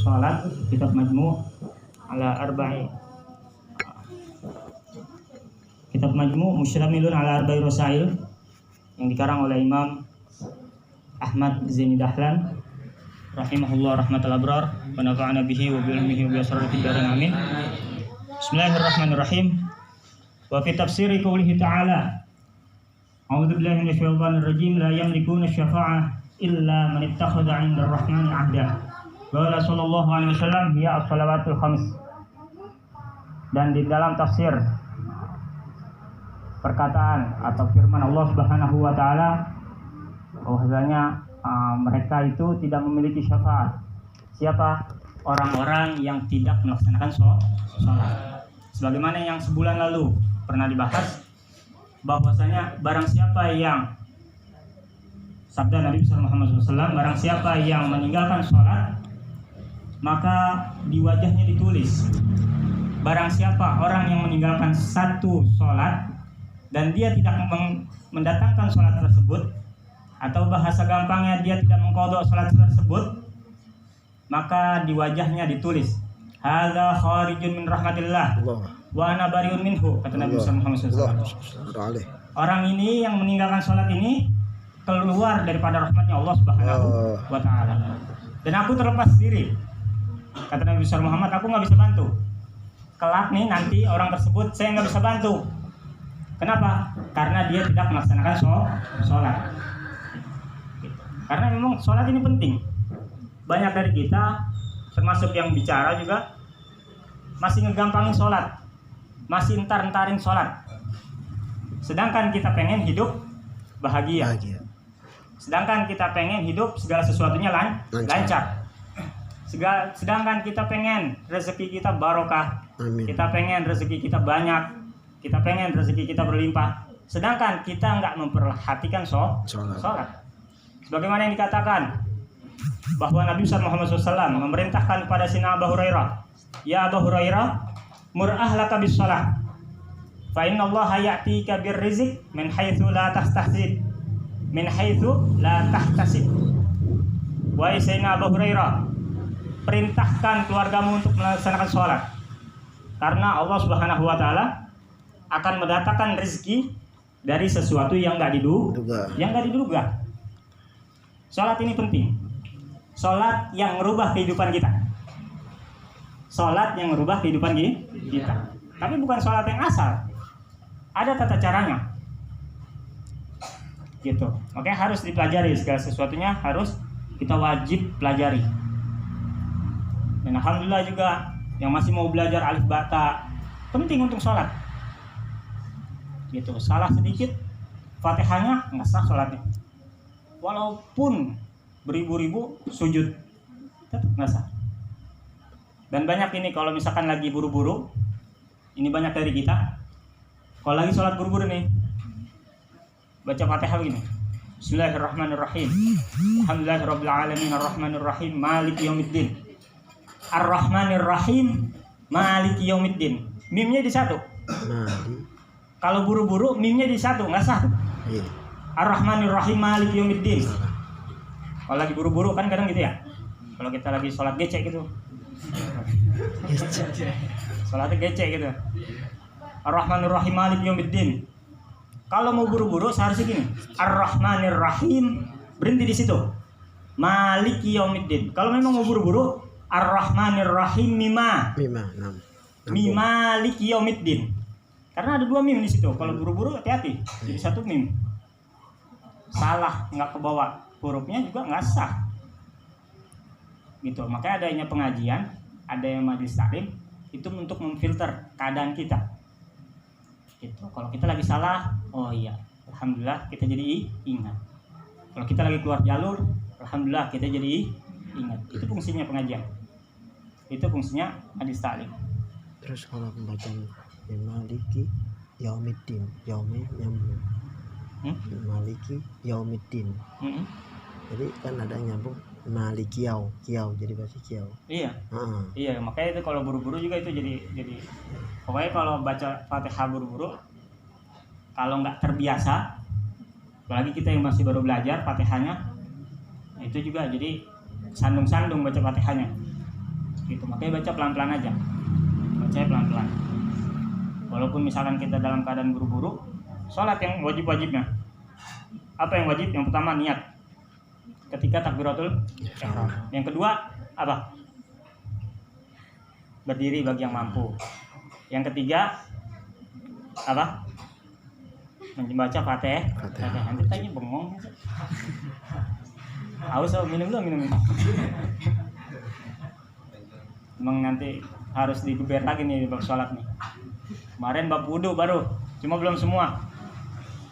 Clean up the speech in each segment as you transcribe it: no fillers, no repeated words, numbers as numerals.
Shalat, kitab Majmu' ala arba'i kitab Majmu' Musyramilun ala arba'i rasail yang dikarang oleh Imam Ahmad Zaini Dahlan rahimahullah rahmatal abrar wa nafa'ana bihi wa bi ilmihi wa bi asrarihi darin amin. Bismillahirrahmanirrahim. Wa fi tafsiri qoulihi ta'ala A'udzu billahi minasyaitonir rajim la yamlikuna syafa'ah illa man ittakhadha 'inda ar-rahmani 'ahda. Qala sallallahu alaihi wasallam hiya as-shalawatul khams. Dan di dalam tafsir perkataan atau firman Allah Subhanahu wa taala bahwasanya mereka itu tidak memiliki syafaat. Siapa? Orang-orang yang tidak melaksanakan sholat. Sebagaimana yang sebulan lalu pernah dibahas bahwasanya barang siapa yang sabda Nabi Muhammad SAW, barang siapa yang meninggalkan sholat maka di wajahnya ditulis, barang siapa orang yang meninggalkan satu sholat dan dia tidak mendatangkan sholat tersebut, atau bahasa gampangnya dia tidak mengqadha sholat tersebut, maka di wajahnya ditulis hadza kharijun min rahmatillah wa ana bariun minhu, kata Nabi Muhammad SAW. Orang ini yang meninggalkan sholat ini keluar daripada rahmatnya Allah Subhanahu wa taala, dan aku terlepas diri, kata Nabi Muhammad, aku nggak bisa bantu. Kelak nih nanti orang tersebut saya nggak bisa bantu. Kenapa? Karena dia tidak melaksanakan sholat. Karena memang sholat ini penting. Banyak dari kita, termasuk yang bicara juga, masih ngegampangin sholat, masih entar-entarin sholat. Sedangkan kita pengen hidup bahagia. Sedangkan kita pengen hidup segala sesuatunya lancar. Sedangkan kita pengen rezeki kita barokah. Amin. Kita pengen rezeki kita banyak. Kita pengen rezeki kita berlimpah. Sedangkan kita nggak memperhatikan sholat. Sebagaimana yang dikatakan bahwa Nabi Muhammad SAW memerintahkan kepada Sina Abu Hurairah, ya Abu Hurairah, mur ahlaka bis shalah, fa inna Allah ya'tika bir rizq min haitsu la tahtasib, min haitsu la tahtasib. Wahai Sina Abu Hurairah, perintahkan keluargamu untuk melaksanakan sholat, karena Allah Subhanahu wa taala akan mendatangkan rezeki dari sesuatu yang nggak diduga. Sholat ini penting. Sholat yang merubah kehidupan kita. Sholat yang merubah kehidupan kita. Tapi bukan sholat yang asal. Ada tata caranya. Gitu. Makanya harus dipelajari, segala sesuatunya harus kita wajib pelajari. Dan alhamdulillah juga yang masih mau belajar alif bata penting untuk sholat. Gitu. Salah sedikit Fatihahnya nggak sah sholatnya. Walaupun beribu-ribu sujud tetap nggak sah. Dan banyak ini kalau misalkan lagi buru-buru, ini banyak dari kita kalau lagi sholat buru-buru nih baca Fatihah begini, Bismillahirrahmanirrahim, Alhamdulillahirabbil alamin, arrahmanirrahim, maliki yaumiddin, arrahmanirrahim, maliki yaumiddin. Mimnya di satu. Kalau buru-buru mimnya di satu, nggak sah. Ar-Rahmanir-Rahim Maliki Yaumiddin. Kalau lagi buru-buru kan kadang gitu ya. Kalau kita lagi sholat gecek gitu. Sholatnya gecek gitu. Ar-Rahmanir-Rahim Maliki Yaumiddin. Kalau mau buru-buru seharusnya gini. Ar-Rahmanir-Rahim, berhenti di situ. Maliki Yaumiddin. Kalau memang mau buru-buru, Ar-Rahmanir-Rahim mima Maliki Yaumiddin. Karena ada dua mim di situ. Kalau buru-buru hati-hati. Jadi satu mim. Salah, nggak kebawa hurufnya juga nggak sah. Gitu. Makanya adanya pengajian, ada yang majelis taklim itu untuk memfilter keadaan kita. Gitu. Kalau kita lagi salah, oh iya, alhamdulillah kita jadi ingat. Kalau kita lagi keluar jalur, alhamdulillah kita jadi ingat. Itu fungsinya pengajian. Itu fungsinya majelis taklim. Terus kalau pembacaan Maliki Yaumiddin, Yaumi nyambung. Maliki Yaumiddin. Jadi kan ada nyambung Maliki Kiau, jadi bahasa Kiau. Iya. Iya, makanya itu kalau buru-buru juga itu jadi pokoknya kalau baca Fatihah buru-buru, kalau nggak terbiasa, apalagi kita yang masih baru belajar Fatihahnya, itu juga jadi sandung-sandung baca Fatihahnya. Gitu, makanya baca pelan-pelan aja. Baca pelan-pelan. Walaupun misalkan kita dalam keadaan buru-buru, sholat yang wajib-wajibnya. Apa yang wajib? Yang pertama niat. Ketika takbiratul ihram. Yang kedua apa? Berdiri bagi yang mampu. Yang ketiga apa? Membaca Fatihah. Nanti tanya bengong. Haus, minum. Emang nanti harus digeber lagi nih bab sholat nih. Kemarin bab wudu baru, cuma belum semua.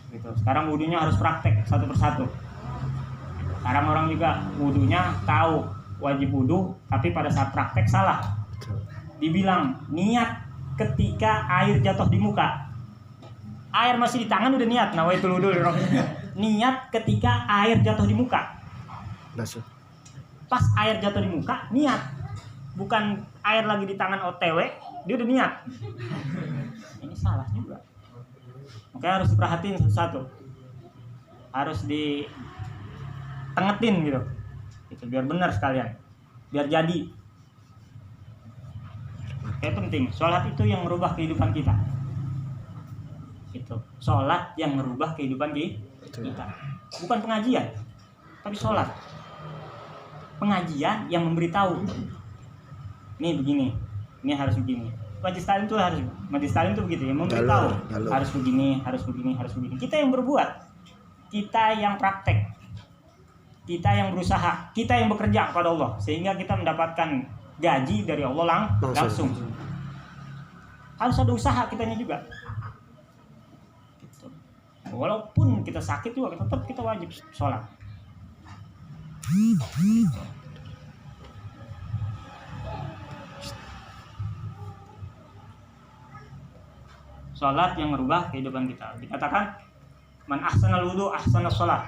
Gitu. Sekarang wudunya harus praktek satu persatu. Sekarang orang juga wudunya tahu wajib wudu, tapi pada saat praktek salah. Dibilang niat ketika air jatuh di muka. Air masih di tangan udah niat, nawaitul wudu. Niat ketika air jatuh di muka. Pas air jatuh di muka, niat. Bukan air lagi di tangan OTW, dia udah niat. Ini salah juga. Makanya harus diperhatiin satu-satu. Harus ditengetin gitu. Itu biar benar sekalian. Biar jadi. Kayak penting, sholat itu yang merubah kehidupan kita. Itu. Sholat yang merubah kehidupan kita. Bukan pengajian, tapi sholat. Pengajian yang memberitahu. Ini begini, ini harus begini. Majelis taklim itu begitu ya, memberitahu harus begini. Kita yang berbuat, kita yang praktek, kita yang berusaha, kita yang bekerja kepada Allah sehingga kita mendapatkan gaji dari Allah langsung. Harus ada usaha kitanya juga. Gitu. Walaupun kita sakit juga tetap kita wajib sholat. Sholat yang merubah kehidupan kita. Dikatakan man ahsanal wudu ahsanas sholat.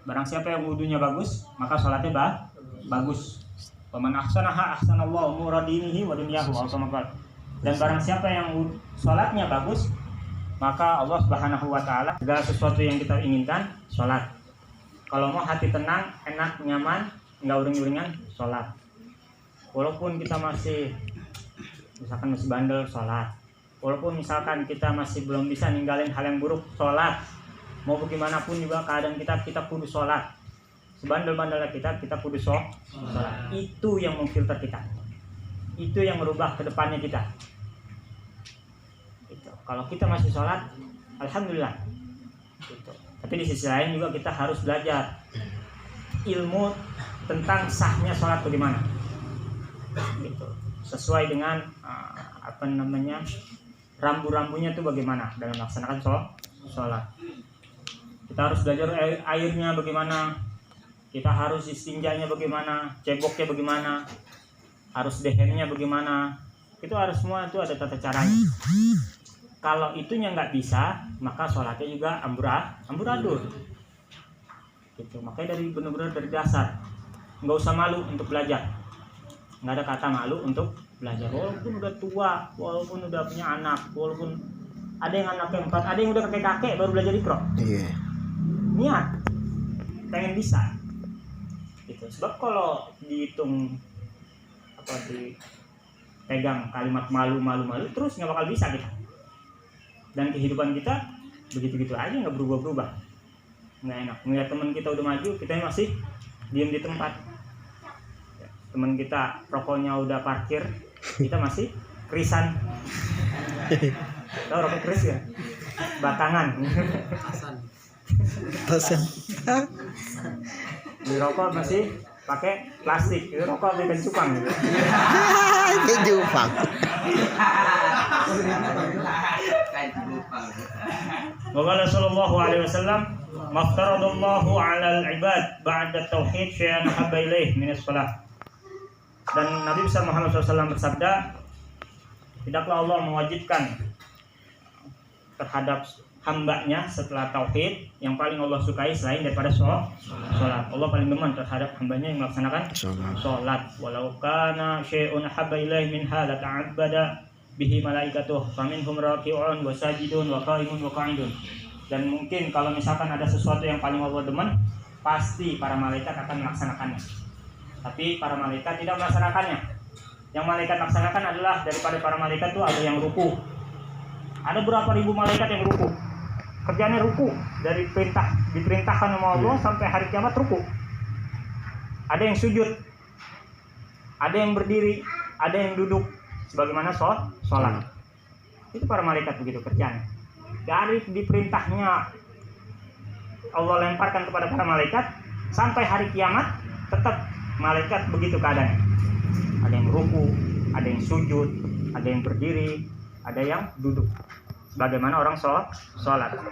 Barang siapa yang wudunya bagus, maka sholatnya bagus. Wa man ahsanaha ahsanallahu umura dinihi wa dunyahu. Dan barang siapa yang sholatnya bagus, maka Allah Subhanahu wa taala segala sesuatu yang kita inginkan, sholat. Kalau mau hati tenang, enak, nyaman, enggak uring-uringan, sholat. Walaupun kita masih bandel, sholat. Walaupun misalkan kita masih belum bisa ninggalin hal yang buruk, sholat. Mau bagaimanapun juga keadaan kita kudu sholat. Sebandel-bandelnya kita kudu sholat. Itu yang memfilter kita. Itu yang merubah ke depannya kita. Gitu. Kalau kita masih sholat, alhamdulillah. Gitu. Tapi di sisi lain juga kita harus belajar ilmu tentang sahnya sholat bagaimana. Gitu. Sesuai dengan rambu-rambunya itu bagaimana dalam melaksanakan sholat. Kita harus belajar airnya bagaimana, kita harus istinjanya bagaimana, ceboknya bagaimana, harus dehennya bagaimana. Itu harus semua itu ada tata caranya. Kalau itunya nggak bisa, maka sholatnya juga amburadul. Gitu. Makanya benar-benar dari dasar, nggak usah malu untuk belajar. Nggak ada kata malu untuk belajar. Walaupun udah tua, walaupun udah punya anak, walaupun ada yang anaknya 4, ada yang udah kakek-kakek baru belajar Iqra. Iya. Niat, pengen bisa. Gitu. Sebab kalau dihitung dipegang kalimat malu terus nggak bakal bisa kita. Dan kehidupan kita begitu-gitu aja, nggak berubah-berubah. Nggak enak. Melihat teman kita udah maju, kita masih diam di tempat. Teman kita rokoknya udah parkir, kita masih krisan. Tahu rokok kris ya? Batangan. Tasan. Di rokok masih pakai plastik. Itu rokok bikin cupang gitu. Cupang. Wa sallallahu alaihi wasallam maftaradallahu 'alal ibad ba'da tauhid syai'an habba ilaih min as-salah. Dan Nabi besar Muhammad SAW bersabda, tidaklah Allah mewajibkan terhadap hambanya setelah tauhid yang paling Allah sukai selain daripada sholat. Allah paling demen terhadap hambanya yang melaksanakan sholat. Walau kana syai'un habba ilaih minha lata'abbada bihi malaikatuh faminhum raki'un wa sajidun wa qa'imun wa qa'idun. Dan mungkin kalau misalkan ada sesuatu yang paling Allah demen, pasti para malaikat akan melaksanakannya. Tapi para malaikat tidak melaksanakannya. yang malaikat laksanakan adalah daripada para malaikat itu ada yang ruku. Ada berapa ribu malaikat yang ruku. Kerjanya ruku dari diperintahkan sama Allah sampai hari kiamat ruku. Ada yang sujud, ada yang berdiri, ada yang duduk sebagaimana sholat. Itu para malaikat begitu kerjanya. Dari diperintahnya Allah lemparkan kepada para malaikat sampai hari kiamat tetap malaikat begitu keadaannya. Ada yang ruku, ada yang sujud, ada yang berdiri, ada yang duduk sebagaimana orang sholat.